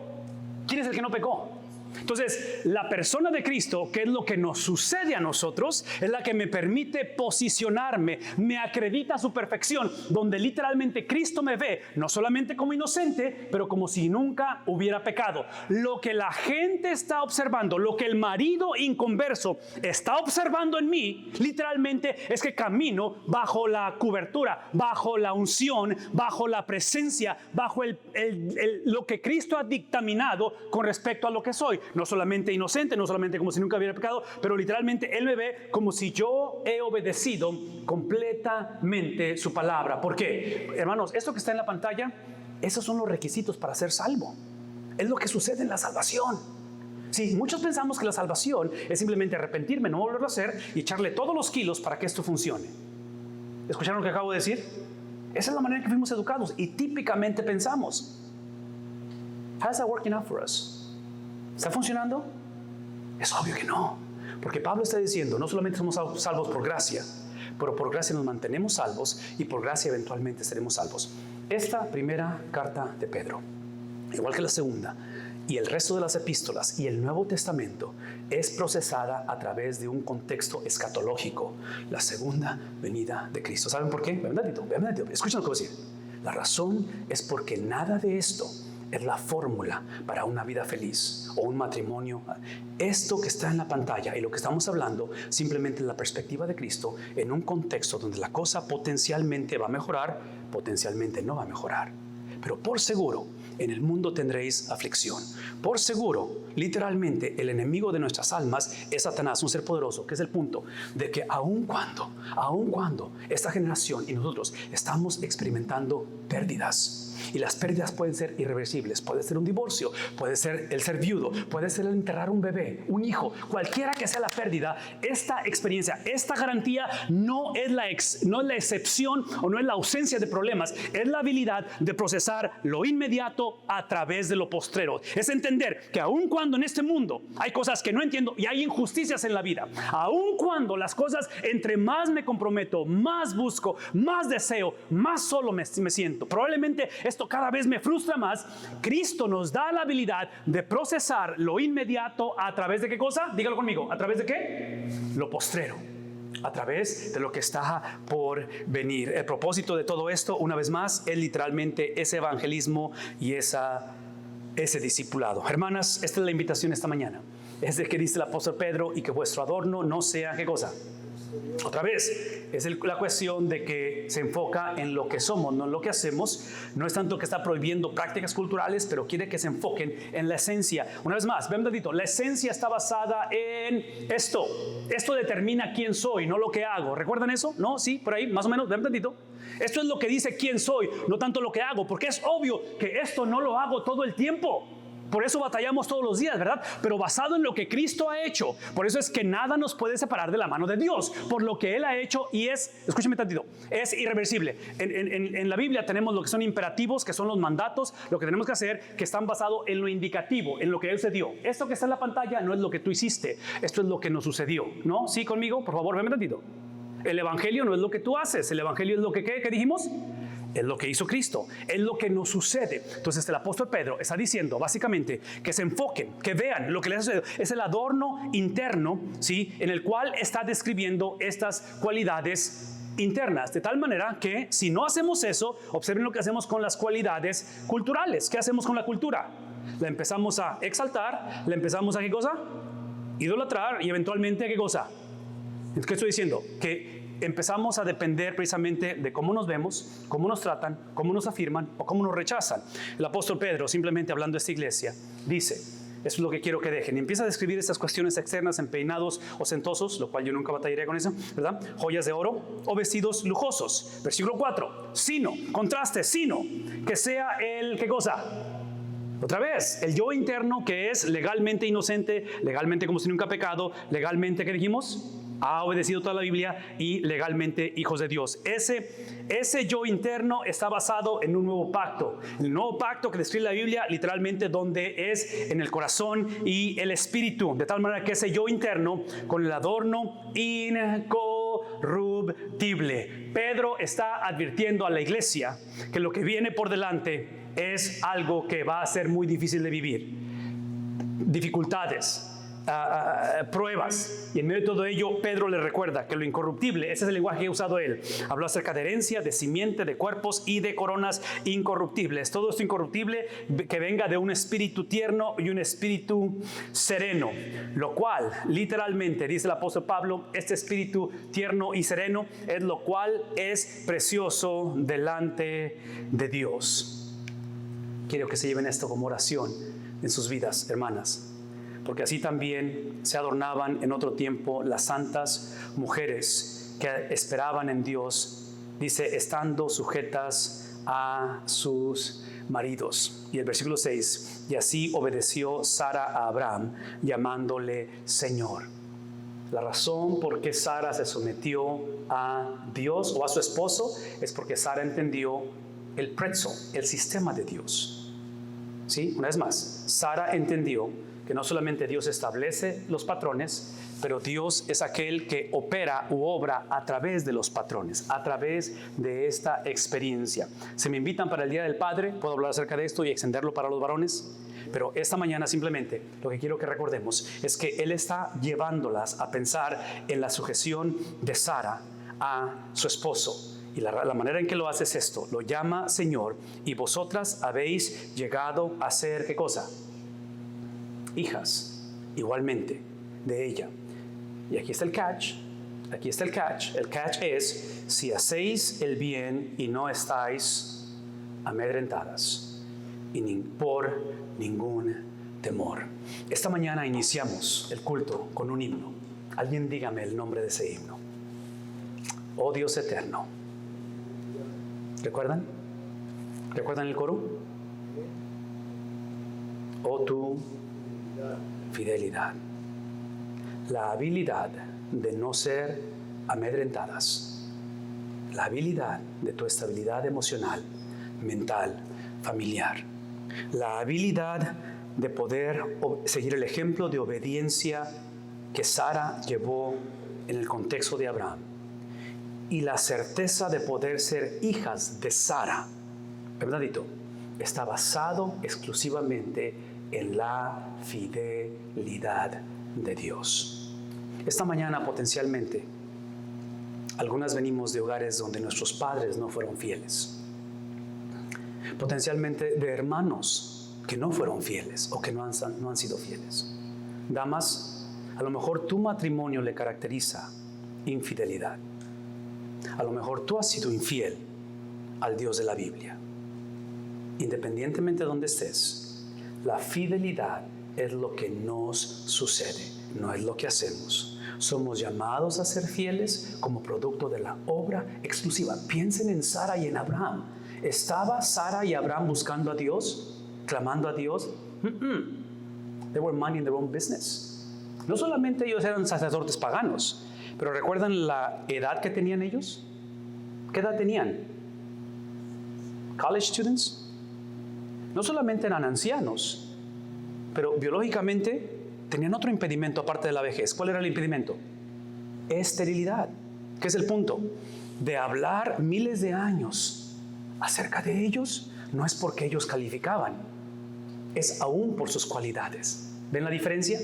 ¿Quién es el que no pecó? Entonces, la persona de Cristo, que es lo que nos sucede a nosotros, es la que me permite posicionarme, me acredita su perfección, donde literalmente Cristo me ve, no solamente como inocente, pero como si nunca hubiera pecado. Lo que la gente está observando, lo que el marido inconverso está observando en mí, literalmente es que camino bajo la cobertura, bajo la unción, bajo la presencia, bajo lo que Cristo ha dictaminado con respecto a lo que soy. No solamente inocente, no solamente como si nunca hubiera pecado, pero literalmente Él me ve como si yo he obedecido completamente su palabra. ¿Por qué? Hermanos, esto que está en la pantalla, esos son los requisitos para ser salvo. Es lo que sucede en la salvación. Sí, muchos pensamos que la salvación es simplemente arrepentirme, no volverlo a hacer y echarle todos los kilos para que esto funcione. ¿Escucharon lo que acabo de decir? Esa es la manera en que fuimos educados y típicamente pensamos. How's that working out for us? ¿Está funcionando? Es obvio que no, porque Pablo está diciendo, no solamente somos salvos por gracia, pero por gracia nos mantenemos salvos y por gracia eventualmente seremos salvos. Esta primera carta de Pedro, igual que la segunda, y el resto de las epístolas y el Nuevo Testamento, es procesada a través de un contexto escatológico, la segunda venida de Cristo. ¿Saben por qué? Vean un ratito, escuchen lo que voy a decir. La razón es porque nada de esto es la fórmula para una vida feliz o un matrimonio. Esto que está en la pantalla y lo que estamos hablando simplemente es la perspectiva de Cristo en un contexto donde la cosa potencialmente va a mejorar, potencialmente no va a mejorar. Pero por seguro, en el mundo tendréis aflicción. Por seguro, literalmente, el enemigo de nuestras almas es Satanás, un ser poderoso, que es el punto de que aun cuando esta generación y nosotros estamos experimentando pérdidas, y las pérdidas pueden ser irreversibles, puede ser un divorcio, puede ser el ser viudo, puede ser el enterrar un bebé, un hijo, cualquiera que sea la pérdida, esta experiencia, esta garantía no es la excepción o no es la ausencia de problemas, es la habilidad de procesar lo inmediato a través de lo postrero. Es entender que aun cuando en este mundo hay cosas que no entiendo y hay injusticias en la vida, aun cuando las cosas, entre más me comprometo, más busco, más deseo, más solo me siento, probablemente esto cada vez me frustra más, Cristo nos da la habilidad de procesar lo inmediato a través de ¿qué cosa? Dígalo conmigo, ¿a través de qué? Lo postrero. a través de lo que está por venir. El propósito de todo esto, una vez más, es literalmente ese evangelismo y ese discipulado. Hermanas, esta es la invitación esta mañana. Es de que dice el apóstol Pedro, y que vuestro adorno no sea, ¿qué cosa? Otra vez, es la cuestión de que se enfoca en lo que somos, no en lo que hacemos. No es tanto que está prohibiendo prácticas culturales, pero quiere que se enfoquen en la esencia. Una vez más, ven tantito, la esencia está basada en esto. Esto determina quién soy, no lo que hago. ¿Recuerdan eso? ¿No? Sí, por ahí, más o menos, ven tantito. Esto es lo que dice quién soy, no tanto lo que hago, porque es obvio que esto no lo hago todo el tiempo. Por eso batallamos todos los días, ¿verdad? Pero basado en lo que Cristo ha hecho. Por eso es que nada nos puede separar de la mano de Dios. Por lo que Él ha hecho y es, escúchame tantito, es irreversible. En la Biblia tenemos lo que son imperativos, que son los mandatos, lo que tenemos que hacer, que están basados en lo indicativo, en lo que Él sucedió. Esto que está en la pantalla no es lo que tú hiciste, esto es lo que nos sucedió, ¿no? ¿Sí conmigo? Por favor, ven tantito. El Evangelio no es lo que tú haces, el Evangelio es lo que, ¿qué dijimos? Es lo que hizo Cristo, es lo que nos sucede. Entonces el apóstol Pedro está diciendo básicamente que se enfoquen, que vean lo que les sucede. Es el adorno interno, ¿sí? En el cual está describiendo estas cualidades internas, de tal manera que si no hacemos eso, observen lo que hacemos con las cualidades culturales. ¿Qué hacemos con la cultura? La empezamos a exaltar, la empezamos a ¿qué cosa? Idolatrar y eventualmente ¿qué cosa? ¿Qué estoy diciendo? Que empezamos a depender precisamente de cómo nos vemos, cómo nos tratan, cómo nos afirman o cómo nos rechazan. El apóstol Pedro, simplemente hablando de esta iglesia, dice, eso es lo que quiero que dejen. Y empieza a describir estas cuestiones externas en peinados ostentosos, lo cual yo nunca batallaría con eso, ¿verdad? Joyas de oro o vestidos lujosos. Versículo 4, sino, contraste, sino, que sea el, ¿qué cosa? Otra vez, el yo interno que es legalmente inocente, legalmente como si nunca pecado, legalmente, ¿qué dijimos? Ha obedecido toda la Biblia y legalmente hijos de Dios. Ese yo interno está basado en un nuevo pacto. El nuevo pacto que describe la Biblia literalmente donde es en el corazón y el espíritu. De tal manera que ese yo interno con el adorno incorruptible. Pedro está advirtiendo a la iglesia que lo que viene por delante es algo que va a ser muy difícil de vivir. Dificultades. Pruebas, y en medio de todo ello Pedro le recuerda que lo incorruptible, ese es el lenguaje que ha usado él, habló acerca de herencia, de simiente, de cuerpos y de coronas incorruptibles. Todo esto incorruptible que venga de un espíritu tierno y un espíritu sereno, lo cual literalmente dice el apóstol Pablo, este espíritu tierno y sereno es lo cual es precioso delante de Dios. Quiero que se lleven esto como oración en sus vidas, hermanas. Porque así también se adornaban en otro tiempo las santas mujeres que esperaban en Dios, dice, estando sujetas a sus maridos. Y el versículo 6, y así obedeció Sara a Abraham, llamándole Señor. La razón por qué Sara se sometió a Dios o a su esposo es porque Sara entendió el prezzo, el sistema de Dios. ¿Sí? Una vez más, Sara entendió que no solamente Dios establece los patrones, pero Dios es aquel que opera u obra a través de los patrones, a través de esta experiencia. Se me invitan para el Día del Padre, puedo hablar acerca de esto y extenderlo para los varones, pero esta mañana simplemente lo que quiero que recordemos es que Él está llevándolas a pensar en la sujeción de Sara a su esposo. Y la manera en que lo hace es esto, lo llama Señor, y vosotras habéis llegado a ser, ¿qué cosa? Hijas, igualmente, de ella. Y aquí está el catch, el catch es, si hacéis el bien y no estáis amedrentadas, y por ningún temor. Esta mañana iniciamos el culto con un himno. Alguien dígame el nombre de ese himno. Oh Dios eterno. ¿Recuerdan? ¿Recuerdan el coro? Oh tu fidelidad, la habilidad de no ser amedrentadas, la habilidad de tu estabilidad emocional, mental, familiar, la habilidad de poder seguir el ejemplo de obediencia que Sara llevó en el contexto de Abraham y la certeza de poder ser hijas de Sara, ¿verdadito? Está basado exclusivamente en la fidelidad de Dios. Esta mañana potencialmente Algunas venimos de hogares donde nuestros padres no fueron fieles. Potencialmente de hermanos que no fueron fieles o que no han sido fieles. Damas, a lo mejor tu matrimonio le caracteriza infidelidad. A lo mejor tú has sido infiel al Dios de la Biblia. Independientemente de donde estés, la fidelidad es lo que nos sucede, no es lo que hacemos. Somos llamados a ser fieles como producto de la obra exclusiva. Piensen en Sara y en Abraham. ¿Estaba Sara y Abraham buscando a Dios? ¿Clamando a Dios? They were minding their own business. No solamente ellos eran sacerdotes paganos, pero ¿recuerdan la edad que tenían ellos? ¿Qué edad tenían? College students. No solamente eran ancianos, pero biológicamente tenían otro impedimento aparte de la vejez. ¿Cuál era el impedimento? Esterilidad. ¿Qué es el punto? De hablar miles de años acerca de ellos, no es porque ellos calificaban, es aún por sus cualidades. ¿Ven la diferencia?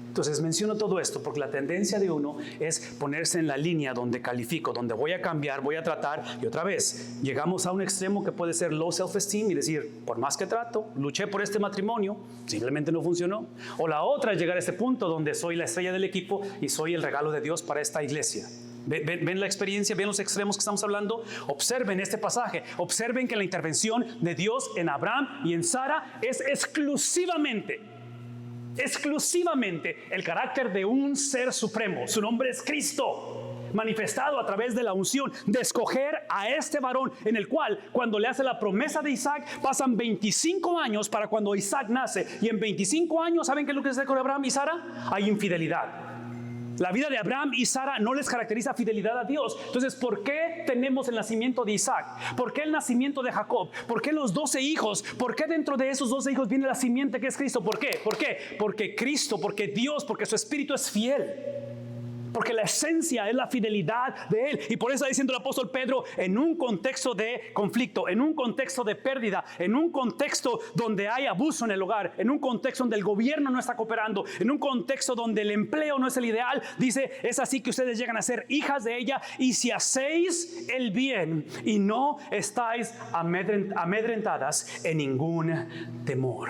Entonces menciono todo esto porque la tendencia de uno es ponerse en la línea donde califico, donde voy a cambiar, voy a tratar, y otra vez llegamos a un extremo que puede ser low self-esteem y decir, por más que trato, luché por este matrimonio, simplemente no funcionó. O la otra es llegar a este punto donde soy la estrella del equipo y soy el regalo de Dios para esta iglesia. ¿Ven la experiencia? ¿Ven los extremos que estamos hablando? Observen este pasaje. Observen que la intervención de Dios en Abraham y en Sara es exclusivamente el carácter de un ser supremo. Su nombre es Cristo, manifestado a través de la unción de escoger a este varón, en el cual cuando le hace la promesa de Isaac pasan 25 años para cuando Isaac nace, y en 25 años, ¿saben qué es lo que sucede con Abraham y Sara? Hay infidelidad. La vida de Abraham y Sara no les caracteriza fidelidad a Dios. Entonces, ¿por qué tenemos el nacimiento de Isaac? ¿Por qué el nacimiento de Jacob? ¿Por qué los 12 hijos? ¿Por qué dentro de esos 12 hijos viene la simiente que es Cristo? ¿Por qué? ¿Por qué? Porque Cristo, porque Dios, porque su Espíritu es fiel. Porque la esencia es la fidelidad de Él. Y por eso está diciendo el apóstol Pedro, en un contexto de conflicto, en un contexto de pérdida, en un contexto donde hay abuso en el hogar, en un contexto donde el gobierno no está cooperando, en un contexto donde el empleo no es el ideal, dice, es así que ustedes llegan a ser hijas de ella, y si hacéis el bien y no estáis amedrentadas en ningún temor.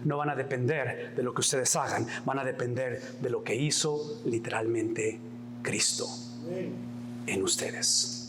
No van a depender de lo que ustedes hagan, van a depender de lo que hizo literalmente Cristo en ustedes.